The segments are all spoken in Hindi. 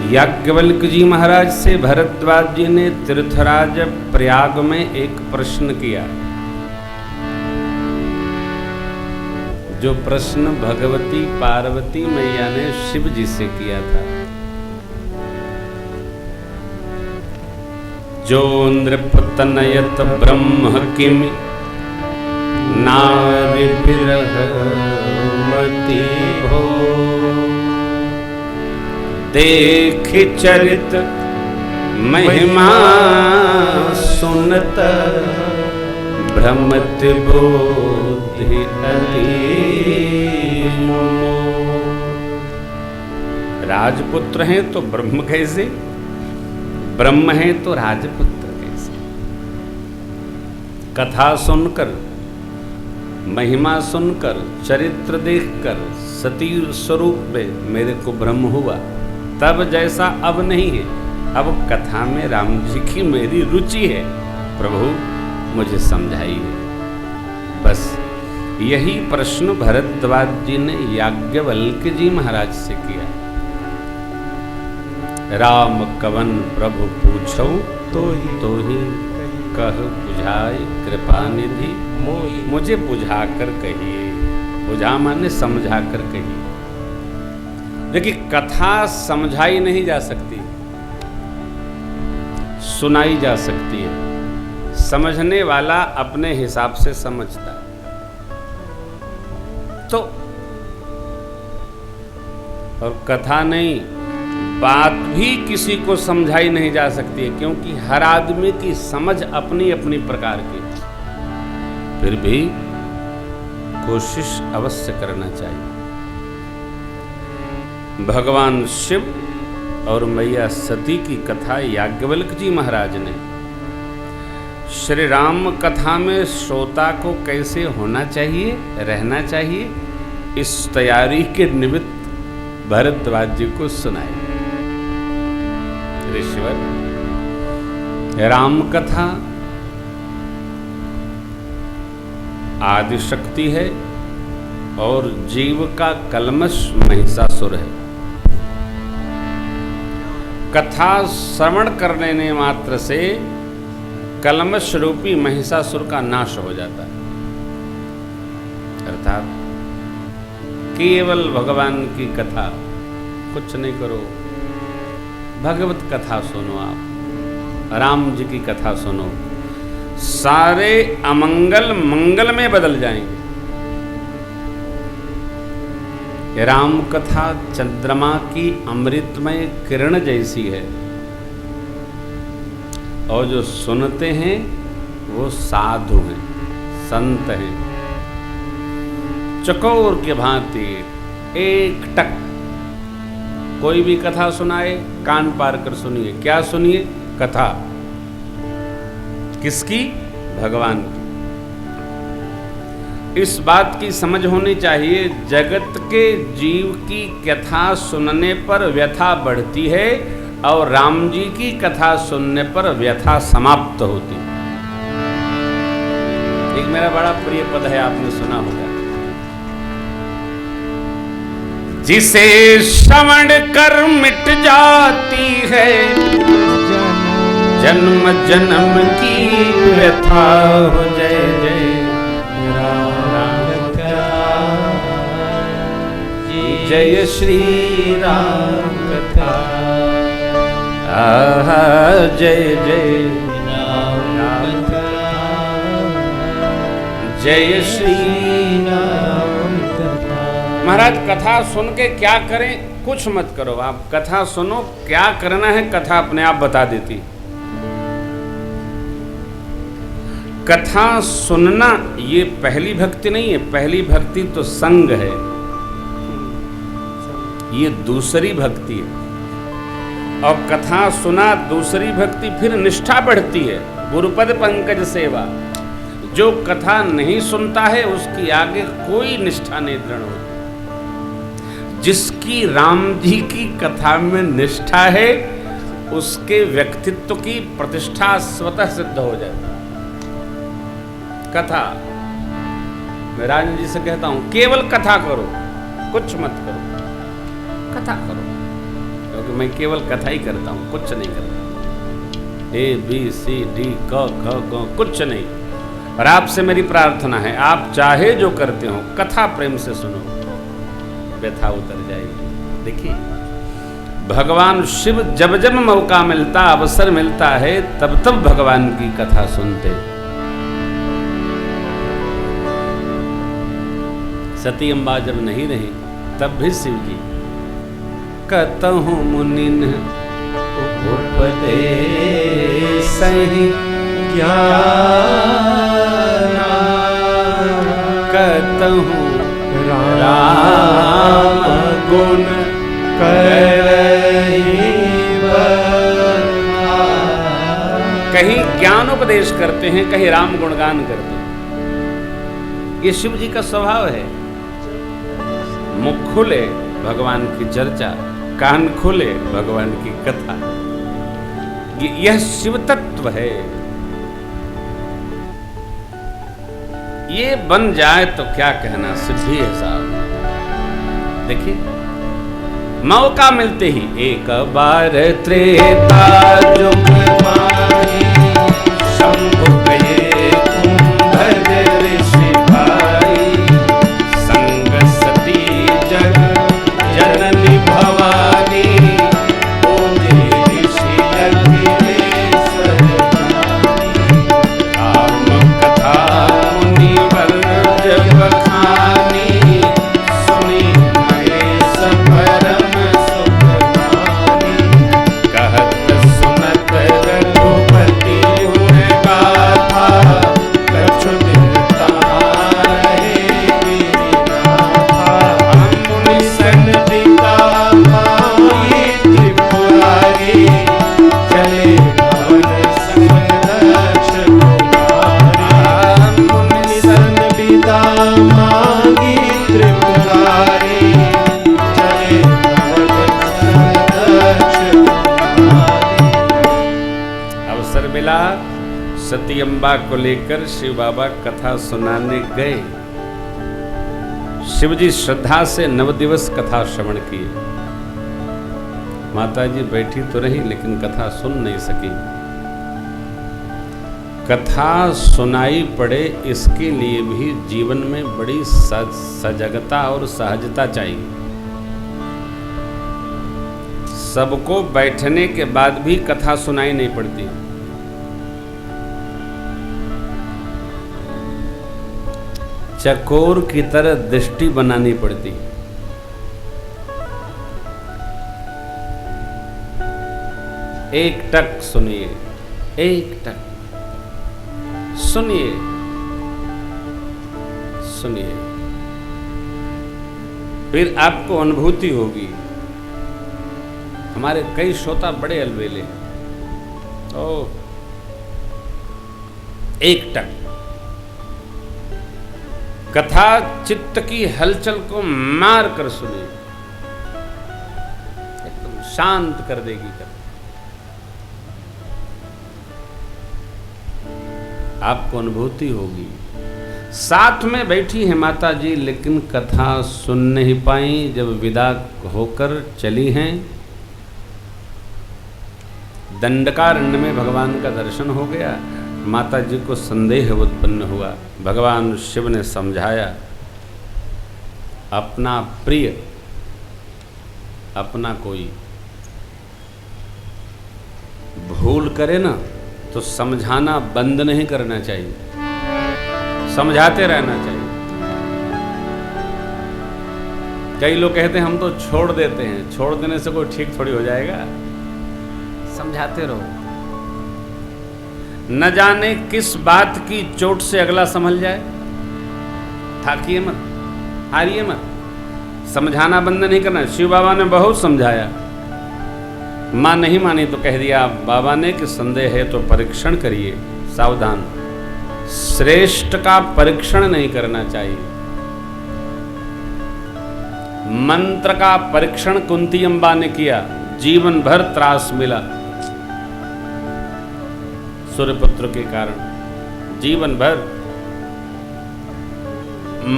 याज्ञवल्क जी महाराज से भरद्वाज जी ने तीर्थराज प्रयाग में एक प्रश्न किया, जो प्रश्न भगवती पार्वती मैया ने शिव जी से किया था। जो नृपतनयत ब्रह्म किमि नारि विरहमति भो, देख चरित महिमा सुनत भ्रमत बोधि अधीनो। राजपुत्र हैं तो ब्रह्म कैसे, ब्रह्म हैं तो राजपुत्र कैसे। कथा सुनकर, महिमा सुनकर, चरित्र देखकर सती स्वरूप में मेरे को भ्रम हुआ, तब जैसा अब नहीं है। अब कथा में राम जी की मेरी रुचि है, प्रभु मुझे समझाइए। बस यही प्रश्न भरद्वाज जी ने याज्ञवल्क जी महाराज से किया। राम कवन प्रभु पूछो तो ही कह बुझाए कृपा निधि, मुझे बुझाकर कहिए। बुझा माने समझा कर कहिए। देखिए, कथा समझाई नहीं जा सकती, सुनाई जा सकती है। समझने वाला अपने हिसाब से समझता है। तो और कथा नहीं, बात भी किसी को समझाई नहीं जा सकती है, क्योंकि हर आदमी की समझ अपनी अपनी प्रकार की। फिर भी कोशिश अवश्य करना चाहिए। भगवान शिव और मैया सती की कथा याज्ञवल्क जी महाराज ने श्री राम कथा में श्रोता को कैसे होना चाहिए, रहना चाहिए, इस तैयारी के निमित्त भरद्वाज जी को सुनाई। ऋषिवर, राम कथा आदि शक्ति है और जीव का कल्मश महिषासुर है। कथा श्रवण करने ने मात्र से कल्मश रूपी महिषासुर का नाश हो जाता है। अर्थात केवल भगवान की कथा, कुछ नहीं करो, भगवत कथा सुनो, आप राम जी की कथा सुनो, सारे अमंगल मंगल में बदल जाएंगे। राम कथा चंद्रमा की अमृतमय किरण जैसी है, और जो सुनते हैं वो साधु हैं, संत हैं। चकोर के भांति एक टक कोई भी कथा सुनाए, कान पार कर सुनिए। क्या सुनिए? कथा। किसकी? भगवान की। इस बात की समझ होनी चाहिए, जगत के जीव की कथा सुनने पर व्यथा बढ़ती है और राम जी की कथा सुनने पर व्यथा समाप्त होती है। एक मेरा बड़ा प्रिय पद है, आपने सुना होगा, जिसे श्रवण कर मिट जाती है जन्म जन्म की व्यथा हो। जय जय राम कथा, जय श्री राम कथा, आहा जय जय राम कथा, जय श्री राम कथा। महाराज, कथा सुन के क्या करें? कुछ मत करो, आप कथा सुनो, क्या करना है कथा अपने आप बता देती। कथा सुनना ये पहली भक्ति नहीं है, पहली भक्ति तो संग है, ये दूसरी भक्ति है। और कथा सुना दूसरी भक्ति, फिर निष्ठा बढ़ती है, गुरुपद पंकज सेवा। जो कथा नहीं सुनता है उसकी आगे कोई निष्ठा नहीं दृढ़ होती। जिसकी राम जी की कथा में निष्ठा है उसके व्यक्तित्व की प्रतिष्ठा स्वतः सिद्ध हो जाती है। कथा, मैं राजन जी से कहता हूं, केवल कथा करो, कुछ मत करो, कथा करो। क्योंकि मैं केवल कथा ही करता हूँ, कुछ नहीं करता। ABCD क ख ग कुछ नहीं। और आपसे मेरी प्रार्थना है, आप चाहे जो करते हो कथा प्रेम से सुनो, व्यथा उतर जाएगी। देखिए भगवान शिव जब जब मौका मिलता, अवसर मिलता है, तब तब भगवान की कथा सुनते। सती अम्बा जब नहीं रही तब भी शिव जी कतहु मुनिन उपदेश सही ज्ञान, कतहु राम गुण कहीं ज्ञान उपदेश करते हैं, कहीं राम गुणगान करते हैं। ये शिव जी का स्वभाव है। मुख खुले भगवान की चर्चा, कान खुले भगवान की कथा। यह शिव तत्व है। ये बन जाए तो क्या कहना, सिद्धि है साहब। देखिए मौका मिलते ही एक बार त्रेता जुग माही, शंभु गए कुंभज ऋषि भाई, संग सती जग जननी भवानी, ओजे ऋषि अखिलेश्वर ज्ञानी, राम कथा मुनिवर जब बखानी, सुनी महेश परम सती अम्बा को लेकर शिव बाबा कथा सुनाने गए। शिव जी श्रद्धा से 9 दिवस कथा श्रवण किए। माता जी बैठी तो रही लेकिन कथा सुन नहीं सकी। कथा सुनाई पड़े, इसके लिए भी जीवन में बड़ी सजगता और सहजता चाहिए। सबको बैठने के बाद भी कथा सुनाई नहीं पड़ती। चकोर की तरह दृष्टि बनानी पड़ती। एक टक सुनिए, एक टक सुनिए, सुनिए, फिर आपको अनुभूति होगी। हमारे कई श्रोता बड़े अलबेले। ओह, एक टक कथा चित्त की हलचल को मार कर सुनिए, एकदम शांत कर देगी कथा। आपको अनुभूति होगी। साथ में बैठी है माता जी, लेकिन कथा सुन नहीं पाई। जब विदा होकर चली हैं, दंडकारण्य में भगवान का दर्शन हो गया। माता जी को संदेह उत्पन्न हुआ। भगवान शिव ने समझाया, अपना प्रिय, अपना कोई भूल करे ना तो समझाना बंद नहीं करना चाहिए, समझाते रहना चाहिए। कई लोग कहते हैं हम तो छोड़ देते हैं। छोड़ देने से कोई ठीक थोड़ी हो जाएगा। समझाते रहो। न जाने किस बात की चोट से अगला संभल जाए। थाकिए मत, हारिए मत, समझाना बंद नहीं करना। शिव बाबा ने बहुत समझाया, मां नहीं मानी तो कह दिया बाबा ने कि संदेह है तो परीक्षण करिए, सावधान। श्रेष्ठ का परीक्षण नहीं करना चाहिए। मंत्र का परीक्षण कुंती अम्बा ने किया, जीवन भर त्रास मिला। सूर्यपुत्र के कारण जीवन भर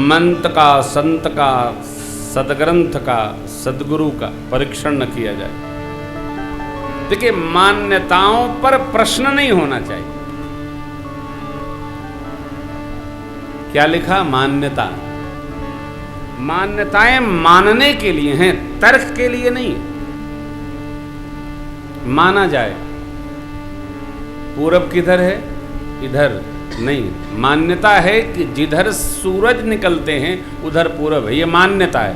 मंत्र का, संत का, सदग्रंथ का, सदगुरु का परीक्षण न किया जाए। देखिए, मान्यताओं पर प्रश्न नहीं होना चाहिए। क्या लिखा? मान्यता। मान्यताएं मानने के लिए हैं, तर्क के लिए नहीं। माना जाए, पूरब किधर है? इधर नहीं। मान्यता है कि जिधर सूरज निकलते हैं उधर पूरब है, ये मान्यता है।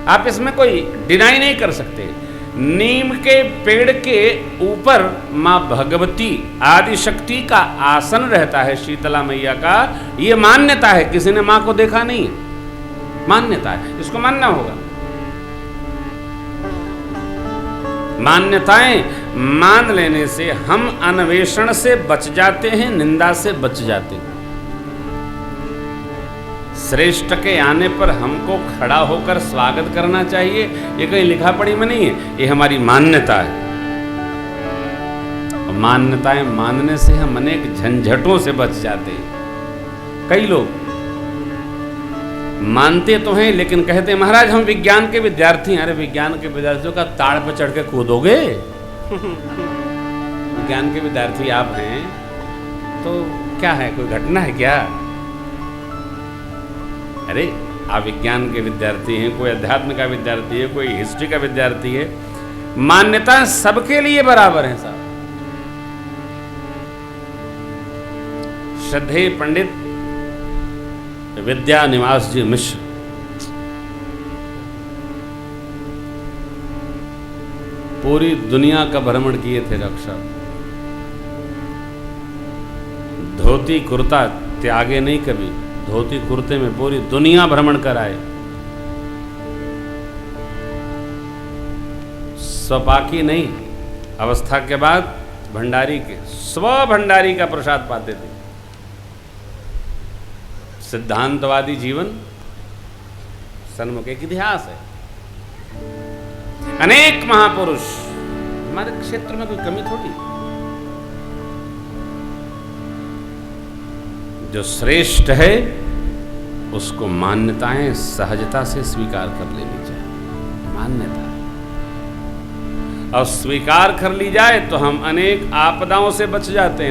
आप इसमें कोई डिनाई नहीं कर सकते। नीम के पेड़ के ऊपर मां भगवती आदि शक्ति का आसन रहता है, शीतला मैया का। ये मान्यता है, किसी ने मां को देखा नहीं है, मान्यता है, इसको मानना होगा। मान्यताएं मान लेने से हम अन्वेषण से बच जाते हैं, निंदा से बच जाते हैं। श्रेष्ठ के आने पर हमको खड़ा होकर स्वागत करना चाहिए, ये कहीं लिखा पढ़ी में नहीं है, ये हमारी मान्यता है। मान्यताएं मानने से हम अनेक झंझटों से बच जाते हैं। कई लोग मानते तो हैं लेकिन कहते हैं महाराज हम विज्ञान के विद्यार्थी हैं। अरे विज्ञान के विद्यार्थियों का ताड़ पर चढ़ के कूदोगे? विज्ञान के विद्यार्थी आप हैं तो क्या है, कोई घटना है क्या? अरे आप विज्ञान के विद्यार्थी हैं, कोई अध्यात्म का विद्यार्थी है, कोई हिस्ट्री का विद्यार्थी है। मान्यता सबके लिए बराबर है साहब। श्रद्धेय पंडित विद्या निवास जी मिश्र पूरी दुनिया का भ्रमण किए थे डॉक्टर साहब। धोती कुर्ता त्यागे नहीं कभी, धोती कुर्ते में पूरी दुनिया भ्रमण कराए। स्वपाकी नहीं, अवस्था के बाद भंडारी के स्व भंडारी का प्रसाद पाते थे। सिद्धांतवादी जीवन सन्मुख एक इतिहास है। अनेक महापुरुष, हमारे क्षेत्र में कोई कमी थोड़ी। जो श्रेष्ठ है उसको मान्यताएं सहजता से स्वीकार कर लेनी चाहिए, मान्यता। और स्वीकार कर ली जाए तो हम अनेक आपदाओं से बच जाते हैं।